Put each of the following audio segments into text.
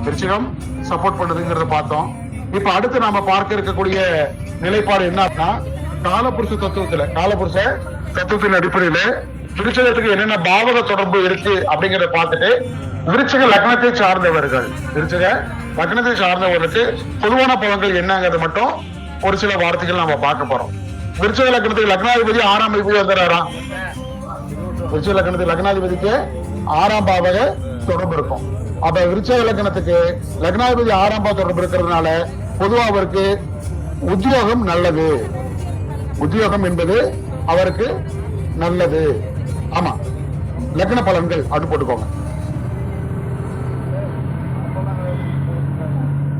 விருச்சிகம் சப்போர்ட் பண்ணுதுங்கிறத பார்த்தோம். இப்ப அடுத்து நாம பார்க்க இருக்கக்கூடிய நிலைப்பாடு என்ன அப்படின்னா, காலபுருஷ தத்துவத்தின் அடிப்படையில விருச்சிகத்துக்கு என்னென்ன பாவக தொடர்பு இருக்கு அப்படிங்கறத பார்த்துட்டு, விருச்சிக லக்னத்தை சார்ந்தவர்களுக்கு பொதுவான பலன்கள் என்னங்கிறது மட்டும் ஒரு சில வார்த்தைகள் நம்ம பார்க்க போறோம். விருச்சிக லக்னத்துக்கு லக்னாதிபதி 6ஆம் அதிபதி வந்துடுறாராம். விருச்சிக லக்னத்துக்கு லக்னாதிபதிக்கு 6ஆம் பாவக தொடர்பு இருக்கும். அப்ப விருச்சிக லக்னத்துக்கு லக்னாதிபதி 6ஆம் பாவ தொடர்பு இருக்கிறதுனால பொதுவா அவருக்கு உத்தியோகம் நல்லது. உத்தியோகம் என்பது அவருக்கு நல்லது. ஆமா, லக்ன பலன்கள் அப்படி போட்டுக்கோங்க.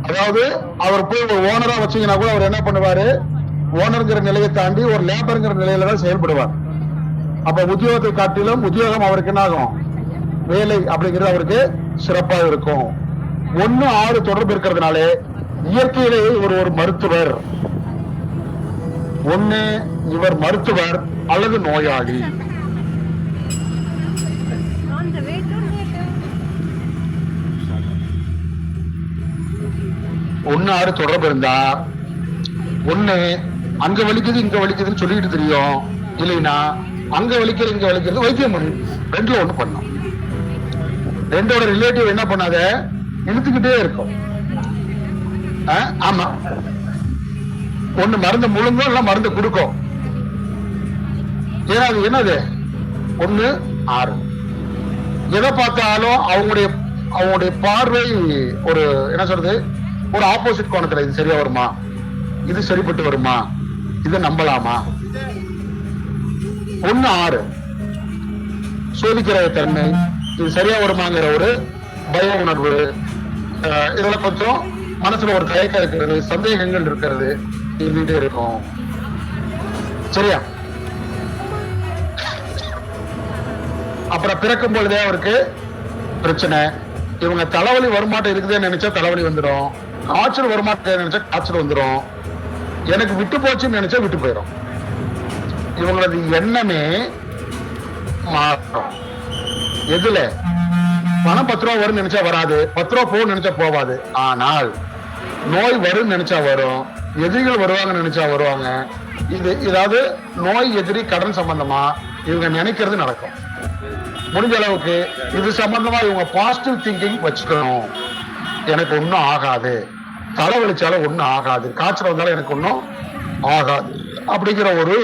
அதாவது அவர் போய் ஒரு ஓனரா வச்சீங்கன்னா கூட அவர் என்ன பண்ணுவாரு, ஓனர்ங்கிற நிலையை தாண்டி ஒரு லேபர்ங்கிற நிலையில தான் செயல்படுவார். அப்ப உத்தியோகத்தை காட்டிலும் உத்தியோகம் அவருக்கு என்ன ஆகும், வேலை அப்படிங்கிறது அவருக்கு சிறப்பா இருக்கும். 1-6 தொடர்பு இருக்கிறதுனால இயற்கையிலேயே இவர் ஒரு மருத்துவர். ஒண்ணு இவர் மருத்துவர் அல்லது நோயாளி. 1-6 தொடர்பு இருந்தா ஒண்ணு அங்க வலிக்குது இங்க வலிக்குதுன்னு சொல்லிட்டு தெரியும், இல்லைன்னா அங்க வலிக்கிறது இங்க வலிக்கிறது வைத்தியம் பண்ணு. 2ல 1 பண்ணும். 2ஓட ரிலேட்டிவ் என்ன பண்ணாத, இழுத்துக்கிட்டே இருக்கும். ஆமா, ஒண்ணு மருந்து முழுங்கும் இல்ல மருந்து கொடுக்கும். ஏன்னா அது என்னது, 1-6 எதை பார்த்தாலும் அவங்களுடைய பார்வை ஒரு என்ன சொல்றது, ஒரு ஆப்போசிட் கோணத்துல இது சரியா வருமா, இது சரிப்பட்டு வருமா, இதை நம்பலாமா. 1-6 சோதிக்கிற தன்மை, இது சரியா வருமாங்கிற ஒரு பய உணர்வு, இதெல்லாம் கொஞ்சம் மனசுல ஒரு தயக்கம் இருக்கிறது, சந்தேகங்கள் இருக்கிறது இருந்துட்டே இருக்கும். சரியா? அப்புறம் பிறக்கும் பொழுதே அவருக்கு பிரச்சனை. இவங்க தலைவலி வருமாட்டம் இருக்குதுன்னு நினைச்சா தலைவலி வந்துடும், காய்ச்சல் வருமாட்டம் நினைச்சா காய்ச்சல் வந்துடும், எனக்கு விட்டு போச்சுன்னு நினைச்சா விட்டு போயிடும். இவங்களது எண்ணமே மாறும். எதுல பணம் 10 ரூபா வரும்னு நினைச்சா வராது, 10 ரூபா போகும் நினைச்சா போவாது. ஆனால் நோய் வரும் நினைச்சா வரும், எதிரிகள் வருவாங்க நினைச்சா வருவாங்க. ஏதாவது நோய், எதிரி, கடன் சம்பந்தமா இவங்க நினைக்கிறது நடக்கும். முடிஞ்ச அளவுக்கு இது சம்பந்தமா இவங்க பாசிட்டிவ் திங்கிங் வச்சுக்கணும். எனக்கு ஒன்றும் ஆகாது, தலைவலிச்சாலும் ஒன்றும் ஆகாது, காய்ச்சல் வந்தாலும் எனக்கு ஒன்றும் ஆகாது அப்படிங்கிற ஒரு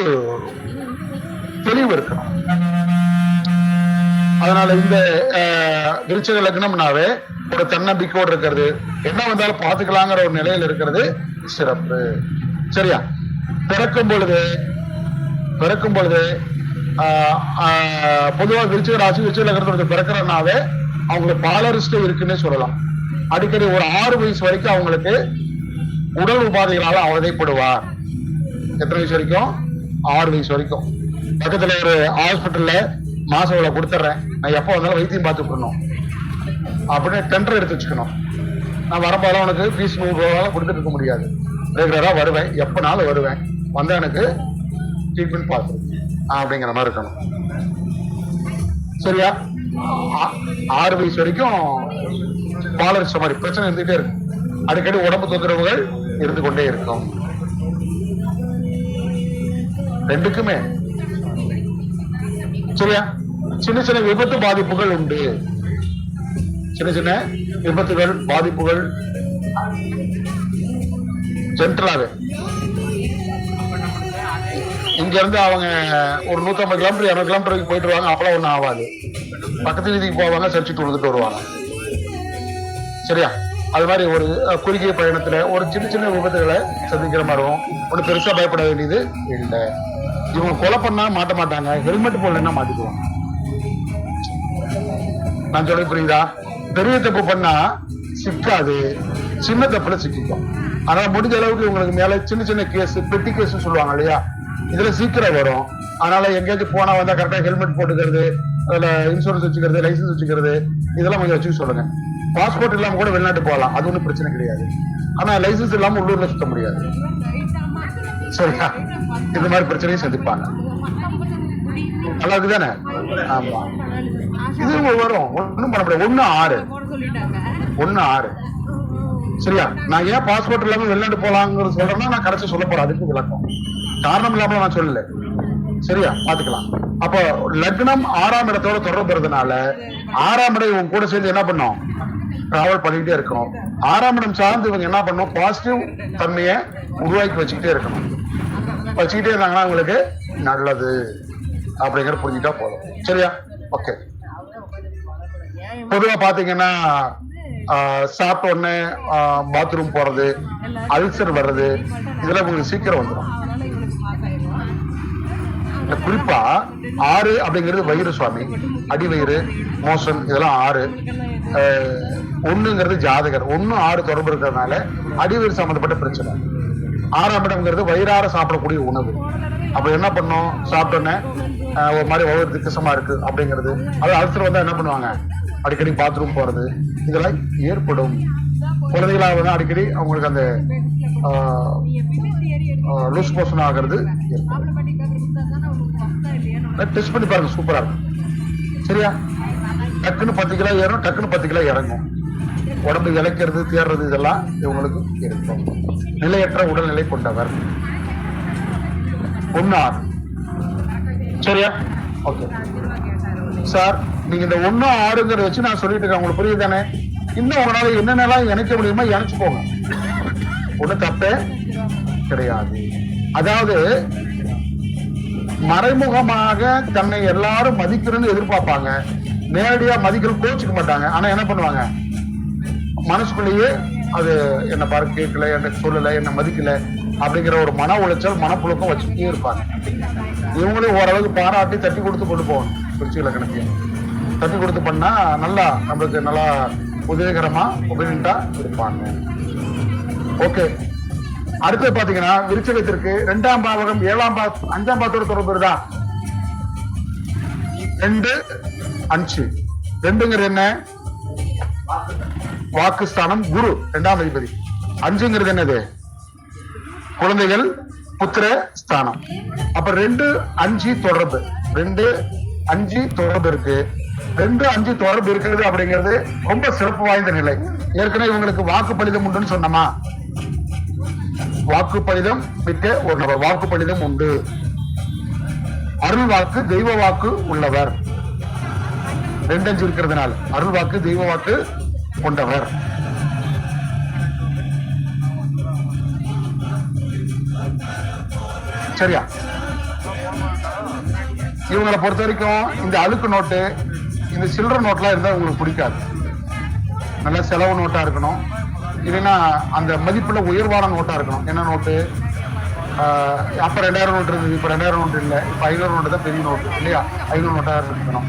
தெளிவு இருக்கணும். அதனால இந்த விருச்சிக லக்னம்னாவே ஒரு தன்னம்பிக்கையோடு இருக்கிறது, என்ன வந்தாலும் பார்த்துக்கலாங்கிற ஒரு நிலையில் இருக்கிறது சிறப்பு. சரியா? பிறக்கும் பொழுது பொதுவாக விருச்சிக ராசி விருச்சிக லக்னத்தோட பிறக்கிறனாவே அவங்களுக்கு பாலரிஸ்ட் இருக்குன்னே சொல்லலாம். அடிக்கடி ஒரு 6 வயசு வரைக்கும் அவங்களுக்கு உடல் உபாதைகளால அவதைப்படுவார். எத்தனை வயசு வரைக்கும்? 6 வயசு வரைக்கும். பக்கத்துல ஒரு ஹாஸ்பிட்டல்ல மாசம் இவ்வளவு கொடுத்துட்றேன், நான் எப்போ வந்தாலும் வைத்தியம் பார்த்துக்கணும் அப்படின்னு டெண்டர் எடுத்து வச்சுக்கணும். நான் வரப்போல உனக்கு ஃபீஸ் 100 ரூபாய் கொடுத்துட்டு இருக்க முடியாது, ரெகுலரா வருவேன், எப்பனாலும் வருவேன், வந்தா எனக்கு ட்ரீட்மெண்ட் பார்த்து அப்படிங்கிற மாதிரி இருக்கணும். சரியா? 6 வயசு வரைக்கும் பாலரிச்ச மாதிரி பிரச்சனை இருந்துகிட்டே இருக்கும். அடிக்கடி உடம்பு தொந்தரவுகள் இருந்து கொண்டே இருக்கும். 2க்குமே. சரியா? சின்ன சின்ன விபத்து பாதிப்புகள் உண்டு. சின்ன சின்ன விபத்துகள் பாதிப்புகள் ஜென்ரலாவே. இங்க இருந்து அவங்க ஒரு 150 கிலோமீட்டர் 200 கிலோமீட்டருக்கு போயிட்டு வருவாங்க, அப்பெல்லாம் ஒன்றும் ஆகாது. பக்கத்து வீதிக்கு போவாங்க, சரிச்சுட்டு விழுந்துட்டு வருவாங்க. சரியா? அது மாதிரி ஒரு குறுகிய பயணத்துல ஒரு சின்ன சின்ன விபத்துகளை சந்திக்கிற மாதிரி வரும். ஒன்றும் பெருசா பயப்பட வேண்டியது இல்லை. இவங்க கொலை பண்ணா மாட்ட மாட்டாங்க, ஹெல்மெட் போடலன்னா மாட்டிக்குவாங்க. நான் சொல்ல புரியுதா? பெரிய தப்பு பண்ணா சிக்காது, சின்ன தப்புல சிக்கிக்கும். அதனால முடிஞ்ச அளவுக்கு இவங்களுக்கு மேல சின்ன சின்ன கேஸ், பெட்டி கேஸ் சொல்லுவாங்க இல்லையா, இதுல சீக்கிரம் வரும். அதனால எங்கேயாச்சும் போனா வந்தா கரெக்டா ஹெல்மெட் போட்டுக்கிறது, அதுல இன்சூரன்ஸ் வச்சுக்கிறது, லைசன்ஸ் வச்சுக்கிறது, இதெல்லாம் கொஞ்சம் வச்சுக்க சொல்லுங்க. பாஸ்போர்ட் இல்லாம கூட வெளிநாட்டு போகலாம், அது ஒன்றும் பிரச்சனை கிடையாது. ஆனா லைசன்ஸ் இல்லாம உள்ளூர்ல சுத்த முடியாது. சரியா? இந்த மாதிரி பிரச்சனையும் சந்திப்பாங்க. நல்லா இருக்குதானே? ஆமா, இது வரும், ஒன்றும் பண்ண முடியாது. 1-6 1 6. சரியா? நான் ஏன் பாஸ்போர்ட் இல்லாம வெளிநாடு போலாங்கிறது சொல்றேன்னா நான் கடைசி சொல்ல போறேன். அதுக்கு விளக்கம் காரணம் இல்லாம நான் சொல்லல. சரியா? பாத்துக்கலாம். அப்போ லக்னம் 6ஆம் இடத்தோட தொடர்பு இருந்ததுனால 6ஆம் இடம் இவங்க கூட சேர்ந்து என்ன பண்ணும்? டிராவல் பண்ணிக்கிட்டே இருக்கணும். 6ஆம் இடம் சார்ந்து இவங்க என்ன பண்ணும்? பாசிட்டிவ் தன்மையை உருவாக்கி வச்சுக்கிட்டே இருக்கணும். வச்சுக்கிட்டே இருந்தாங்கன்னா உங்களுக்கு நல்லது அப்படிங்கிற புரிஞ்சுட்டா போதும். சரியா? ஓகே. பொதுவா பாத்தீங்கன்னா சாப்பிட்ட உடனே பாத்ரூம் போறது, அல்சர் வர்றது, இதெல்லாம் உங்களுக்கு சீக்கிரம் வந்துடும். குறிப்பா 6 அப்படிங்கிறது வயிறு சுவாமி, அடிவயிறு, மோஷன், இதெல்லாம் 6. 1ங்கிறது ஜாதகர். 1 6 தொடர்பு இருக்கிறதுனால அடிவயிறு சம்பந்தப்பட்ட பிரச்சனை. 6ஆம் இடம்ங்கிறது வயிறார சாப்பிடக்கூடிய உணவு. அப்ப என்ன பண்ணும்? சாப்பிட்டோன்னே ஒரு மாதிரி வயிறு திக்கசமா இருக்கு அப்படிங்கிறது. அது அல்சர் வந்தா என்ன பண்ணுவாங்க? அடிக்கடி பாத்ரூம் போறது, இதெல்லாம் ஏற்படும். குழந்தைகளாக வந்து அடிக்கடி அவங்களுக்கு அந்த லூஸ் மோஷன் ஆகிறது டெஸ்ட் பண்ணி பாருங்க, சூப்பரா இருக்கும். சரியா? டக்குன்னு 10 கிலோ ஏறும், டக்குன்னு 10 கிலோ இறங்கும். உடம்பு இழைக்கிறது, தேர்றது, இதெல்லாம் இவங்களுக்கு இருக்கும். நிலையற்ற உடல்நிலை கொண்டவர். 1 6. சரியா? ஓகே சார், நீங்க இந்த 1 6ங்கிறத வச்சு நான் சொல்லிட்டு இருக்கேன். உங்களுக்கு புரியுது தானே? இன்னும் உங்களால என்னென்னலாம் இணைக்க முடியுமோ இணைச்சு போங்க. ஒன்றும் தப்பே கிடையாது. அதாவது மறைமுகமாக தன்னை எல்லாரும் மதிக்கணும்னு எதிர்பார்ப்பாங்க. நேரடியா மதிக்கணும் கோச்சுக்க மாட்டாங்க. ஆனா என்ன பண்ணுவாங்க? மனசுக்குள்ளேயே அது என்ன பாரு கேட்கல, என்ன சொல்லல, என்ன மதிக்கல அப்படிங்கிற ஒரு மன உளைச்சல், மனப்புழுக்கம் வச்சுக்கிட்டே இருப்பாங்க. இவங்களே ஓரளவுக்கு பாராட்டி தட்டி கொடுத்து கொண்டு போகணும். விருச்சிக லக்னத்தையும் தட்டி கொடுத்து பண்ணா நல்லா நம்மளுக்கு நல்லா உதவிகரமா உபயோகா இருப்பாங்க. ஓகே. அடுத்து பாத்தீங்கன்னா விருச்சிகத்திற்கு 2ஆம் பாவகம் 7ஆம் 5ஆம் பாவத்தோட தொடர்பு இருந்தா 2 5. 2ங்கிறது என்ன? வாக்குஸ்தானம், குரு 2ஆம் அதிபதி. 5ங்கிறது என்னது? குழந்தைகள், புத்திர ஸ்தானம். அப்ப 2 5 தொடர்பு, 2 5 தொடர்பு இருக்கு. 2 5 தொடர்பு இருக்கிறது அப்படிங்கிறது ரொம்ப சிறப்பு வாய்ந்த நிலை. ஏற்கனவே இவங்களுக்கு வாக்கு பலிதம் உண்டுன்னு சொன்னமா? வாக்கு பலிதம் மிக்க ஒரு நபர், வாக்கு பலிதம் உண்டு. அருள் வாக்கு, தெய்வ வாக்கு உள்ளவர். 2 5 இருக்கிறதுனால அருள் வாக்கு, தெய்வ வாக்கு கொண்டவர். சரியா? இவங்களை பொறுத்த வரைக்கும் இந்த அழுக்கு நோட்டு, இந்த சில்லற நோட்லாம் இருந்தா உங்களுக்கு பிடிக்காது. நல்ல செலவு நோட்டா இருக்கணும். இல்லைன்னா அந்த மதிப்புல உயர்வான நோட்டா இருக்கணும். என்ன நோட்டு? அப்ப 2000 நோட்டு இருந்தது, இப்ப 2000 நோட்டு இல்லை, இப்ப 500 நோட்டு தான் பெரிய நோட்டு இல்லையா? 500 நோட்டா இருக்கணும்.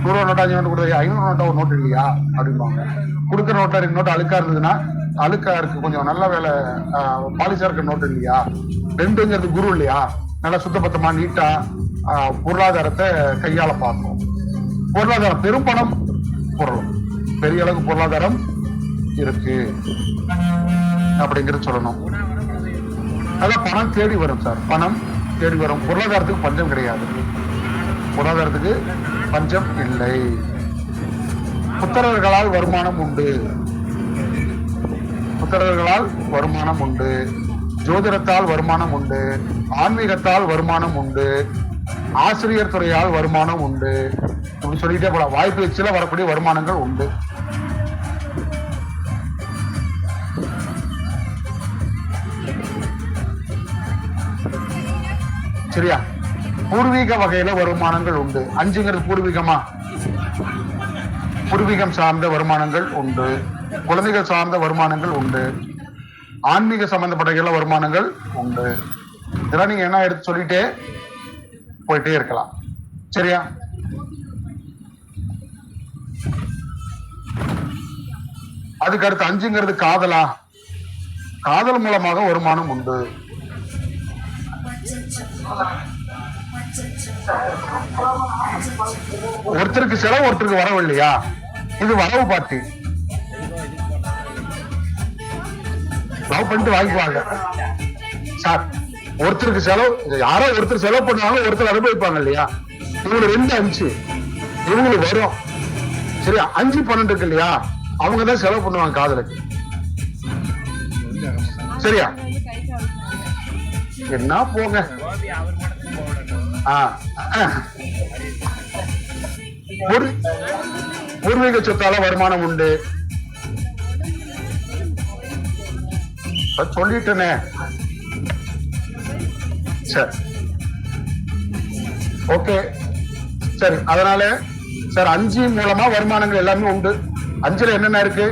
100 நோட்டா 500 நோட்டு கொடுத்தா 500 நோட்டா ஒரு நோட்டு இல்லையா அப்படிம்பாங்க. கொடுக்குற நோட்டா 2 நோட்டு அழுக்கா இருந்ததுன்னா, அழுக்கா இருக்கு கொஞ்சம் நல்ல வேலை பாலிசா இருக்க நோட்டு இல்லையா? 2ங்கிறது குரு இல்லையா? நல்லா சுத்தபத்தமா நீட்டா பொருளாதாரத்தை கையாள பார்க்கணும். பொருளாதாரம் பெரும் பணம் பொருளும், பெரிய அளவுக்கு பொருளாதாரம் இருக்கு அப்படிங்கிறது சொல்லணும். அதான் பணம் தேடி வரும் சார், பணம் தேடி வரும். பொருளாதாரத்துக்கு பஞ்சம் கிடையாது, பொருளாதாரத்துக்கு பஞ்சம் இல்லை. புத்திரர்களால் வருமானம் உண்டு, புத்திரர்களால் வருமானம் உண்டு. ஜோதிடத்தால் வருமானம் உண்டு, ஆன்மீகத்தால் வருமானம் உண்டு, ஆசிரியர் துறையால் வருமானம் உண்டு. இப்படி சொல்லிட்டே போலாம். வாய்ப்பு வச்சுல வரக்கூடிய வருமானங்கள் உண்டு. சரியா? பூர்வீக வகையில வருமானங்கள் உண்டு. 5ங்கிறது பூர்வீகமா? பூர்வீகம் சார்ந்த வருமானங்கள் உண்டு. குழந்தைகள் சார்ந்த வருமானங்கள் உண்டு. ஆன்மீக சம்பந்தப்பட்ட வருமானங்கள் உண்டு. இதெல்லாம் நீங்க என்ன எடுத்து சொல்லிட்டே போயிட்டே இருக்கலாம். சரியா? அதுக்கு அடுத்து 5ங்கிறது காதலா? காதல் மூலமாக வருமானம் உண்டு. ஒருத்தருக்கு செலவு, ஒருத்தருக்கு வரவு இல்லையா? இது வரவு பார்ட்டி. லவ் பண்ணிட்டு வாங்கிக்குவாங்க சார். ஒருத்தருக்கு செலவு, யாரோ ஒருத்தர் செலவு பண்ணுவாங்க, ஒருத்தர் அனுபவிப்பாங்க இல்லையா? இவங்களுக்கு 2 5 இவங்களுக்கு வரும். சரியா? 5 12 இருக்கு இல்லையா? அவங்கதான் செலவு பண்ணுவாங்க காதலுக்கு. சரியா? என்ன போங்க. பூர்வீக சொத்தால வருமானம் உண்டு. சொல்லிட்டேனே. சரி, ஓகே, சரி. அதனால சார் 5 மூலமா வருமானங்கள் எல்லாமே உண்டு. 5ல என்னென்ன இருக்கு?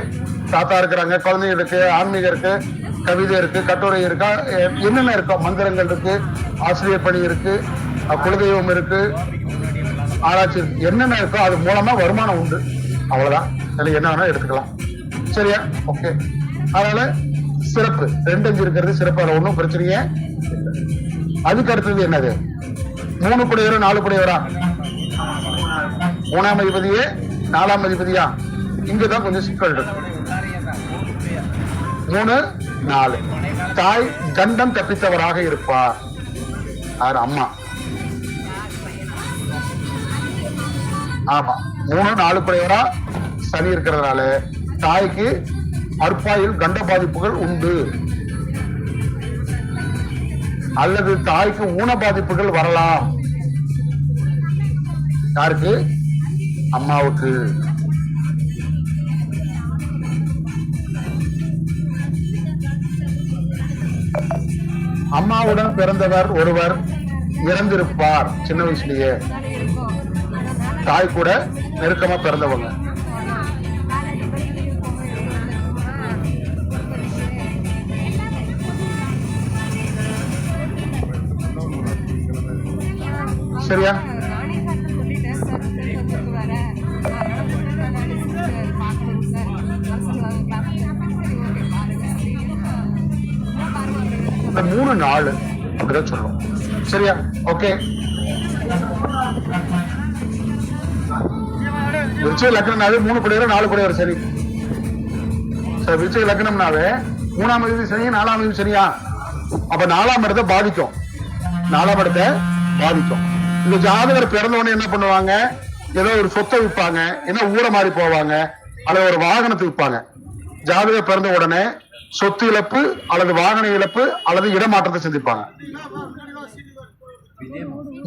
தாத்தா இருக்கிறாங்க, குழந்தைங்க இருக்கு, ஆன்மீகம் இருக்கு, கவிதை இருக்கு, கட்டுரை இருக்கா, என்னென்ன இருக்கோ, மந்திரங்கள் இருக்கு, ஆசிரியர் பணி இருக்கு, குலதெய்வம் இருக்கு, ஆராய்ச்சி இருக்கு, என்னென்ன இருக்கோ அது மூலமா வருமானம் உண்டு. அவ்வளவுதான். அதுல என்ன வேணா எடுத்துக்கலாம். சரியா? ஓகே. அதனால சிறப்பு 2 5 இருக்கிறது சிறப்பு. அதுல ஒன்றும் பிரச்சனையே. அதுக்கு அடுத்தது என்னது? 3 குடையவரா 4 குடையவரா? 3ஆம் அதிபதியே 4ஆம் அதிபதியா? இங்கதான் கொஞ்சம் சிக்கல் இருக்கு. 3 4. தாய் கண்டம் தப்பித்தவராக இருப்பார். யார்? அம்மா. ஆமா, 3 4 குடையவரா சனி இருக்கிறதுனால தாய்க்கு அற்பாயில் கண்ட பாதிப்புகள் உண்டு. அல்லது தாய்க்கு ஊன பாதிப்புகள் வரலாம். யாருக்கு? அம்மாவுக்கு. அம்மாவுடன் பிறந்தவர் ஒருவர் இறந்திருப்பார் சின்ன வயசுலயே. தாய் கூட நெருக்கமா பிறந்தவங்க. சரியா? இந்த 3 4 அப்படிதான் சொல்றோம். சரியா? ஓகே. விருச்சிக லக்னம்னாவே 3 குடையவர் 4 குடையவர். சரி, விருச்சிக லக்னம்னாவே 3ஆம் அதிபதி சனி 4ஆம் அதிபதி சரியா? அப்ப 4ஆம் இடத்தை பாதிக்கும். 4ஆம் இடத்தை பாதிக்கும். இந்த ஜாதகர் பிறந்த உடனே என்ன பண்ணுவாங்க? ஏதோ ஒரு சொத்தை விற்பாங்க, என்ன ஊரை மாறி போவாங்க, அல்லது ஒரு வாகனத்தை விற்பாங்க. ஜாதகர் பிறந்த உடனே சொத்து இழப்பு அல்லது வாகன இழப்பு அல்லது இடமாற்றத்தை சந்திப்பாங்க.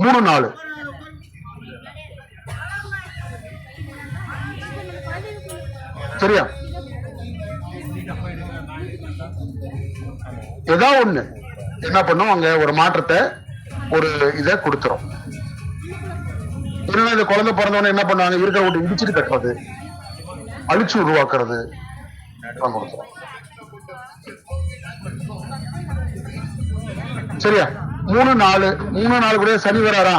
3 4. சரியா? ஏதோ ஒண்ணு என்ன பண்ணும், அங்க ஒரு மாற்றத்தை, ஒரு இதை கொடுத்துரும். இந்த குழந்தை பிறந்தவன என்ன பண்ணுவாங்க? இருக்கிற வீட்டை இடிச்சுட்டு கட்டுறது, அழிச்சு உருவாக்குறது கொடுத்துரும். சரியா? 3 4 கூட சனி வராரா?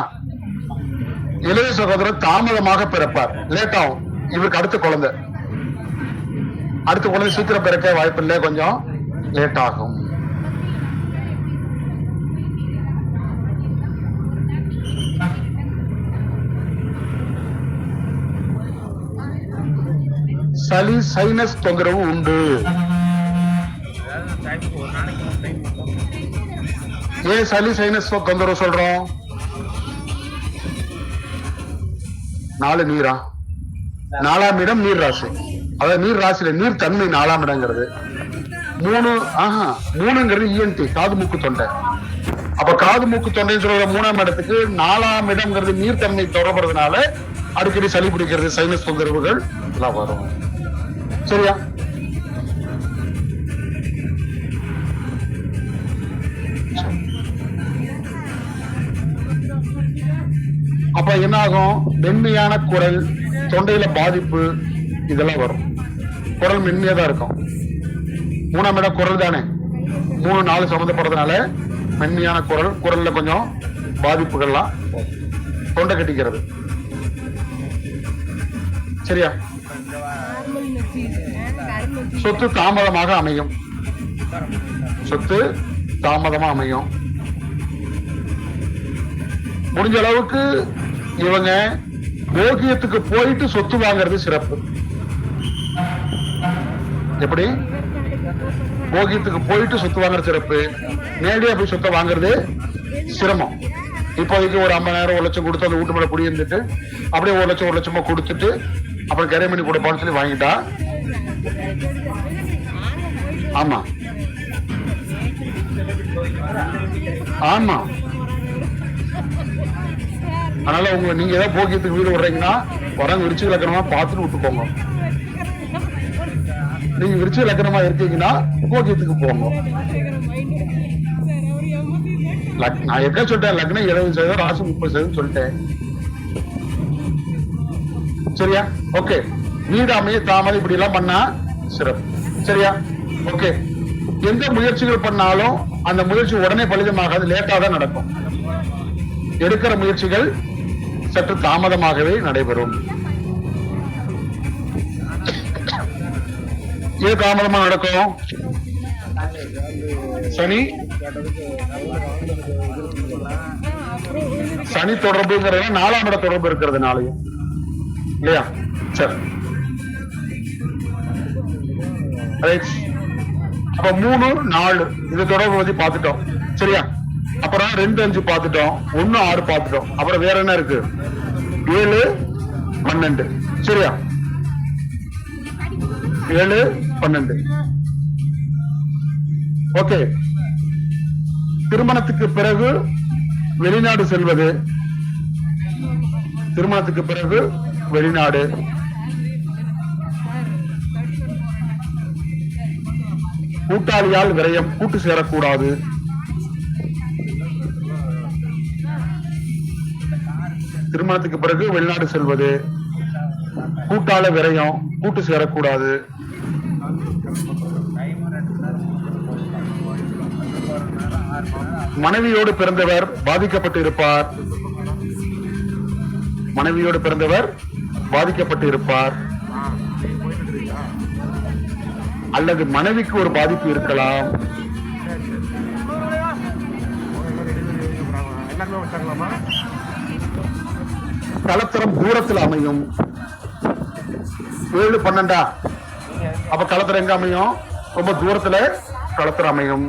இளைய சகோதரர் தாமதமாக பிறப்பார், லேட் ஆகும். இவருக்கு அடுத்த குழந்தை சீக்கிரம் பிறக்க வாய்ப்பு இல்லை, கொஞ்சம் லேட் ஆகும். சளி சைனஸ் தொந்தரவு உண்டு. ஏன் சளி சைனஸ் தொந்தரவு சொல்றோம்? 4 நீரா? 4ஆம் இடம் நீர் ராசி. அதாவது நீர் ராசியில நீர் தன்மை 4ஆம் இடங்கிறது. 3ங்கிறது ENT, காது மூக்கு தொண்டை. அப்ப காது மூக்கு தொண்டைன்னு சொல்ற 3ஆம் இடத்துக்கு 4ஆம் இடம்ங்கிறது நீர் தன்மை தொடர்புறதுனால அடிக்கடி சளி பிடிக்கிறது, சைனஸ் தொந்தரவுகள் எல்லாம் வரும். சரியா? அப்ப என்ன ஆகும்? மென்மையான குரல், தொண்டையில பாதிப்பு, இதெல்லாம் வரும். குரல் மென்மையா தான் இருக்கும். 3ஆம் இடம் குரல் தானே, 3 4 சம்பந்தப்படுறதுனால மென்மையான குரல், குரல்ல கொஞ்சம் பாதிப்புகள்லாம், தொண்டை கட்டிக்கிறது. சரியா? சொத்து தாமதமாக அமையும். முடிஞ்ச அளவுக்கு இவங்க போகியத்துக்கு போயிட்டு சொத்து வாங்குறது சிறப்பு. எப்படி? போகியத்துக்கு போயிட்டு சொத்து வாங்குறது சிறப்பு. நேரடியா போய் சொத்தை வாங்குறது சிரமம். இப்போதைக்கு ஒரு 50,000 1 லட்சம் கொடுத்து அந்த வீட்டு மேல குடியிருந்துட்டு அப்படியே 1 லட்சம் 1 லட்சமா கொடுத்துட்டு அப்புறம் கரைமணி கூட போன சொல்லி வாங்கிட்டா ஆமா ஆமா. அதனால நீங்க ஏதாவது போக்கியத்துக்கு வீடு விடுறீங்கன்னா வரங்க விருச்சிக லக்கணமா பார்த்துட்டு விட்டுக்கோங்க. நீங்க விருச்சிக லக்கணமா இருக்கீங்கன்னா போக்கியத்துக்கு போங்க. நான் எக்க சொல்லிட்டேன், லக்னம் 70%, ராசி 30% சொல்லிட்டேன். சரியா? ஓகே. வீடு அமைய தாமரை இப்படி எல்லாம் பண்ணா சிறப்பு. சரியா? ஓகே. எந்த முயற்சிகள் பண்ணாலும் அந்த முயற்சி உடனே பலிதமாகாது, லேட்டா தான் நடக்கும். எடுக்கிற முயற்சிகள் சற்று தாமதமாகவே நடைபெறும். ஏது தாமதமா நடக்கும்? சனி தொடர்புங்கிறத 4ஆம் இட தொடர்பு இருக்கிறதுனாலையும் இல்லையா? சரி. அப்ப 3, 4 இது தொடர்பு பத்தி பார்த்துட்டோம். சரியா? அப்புறம் 2, 5 பார்த்துட்டோம், 1, 6 பார்த்துட்டோம். அப்புறம் வேற என்ன இருக்கு? 7, 12. சரியா? 7, 12. ஓகே. திருமணத்துக்கு பிறகு வெளிநாடு செல்வது, திருமணத்துக்கு பிறகு வெளிநாடு, கூட்டாளியால் விரயம், கூட்டு சேரக்கூடாது, திருமணத்துக்கு பிறகு வெளிநாடு செல்வது, கூட்டாள விரயம், கூட்டு சேரக்கூடாது, மனைவியோடு பிறந்தவர் பாதிக்கப்பட்டு இருப்பார், மனைவியோடு பிறந்தவர் பாதிக்கப்பட்டு இருப்பார், அல்லது மனைவிக்கு ஒரு பாதிப்பு இருக்கலாம். கலத்தரம் தூரத்தில் அமையும். 7, 12 அப்ப கலத்தரம் எங்க அமையும்? ரொம்ப தூரத்துல கலத்தரம் அமையும்.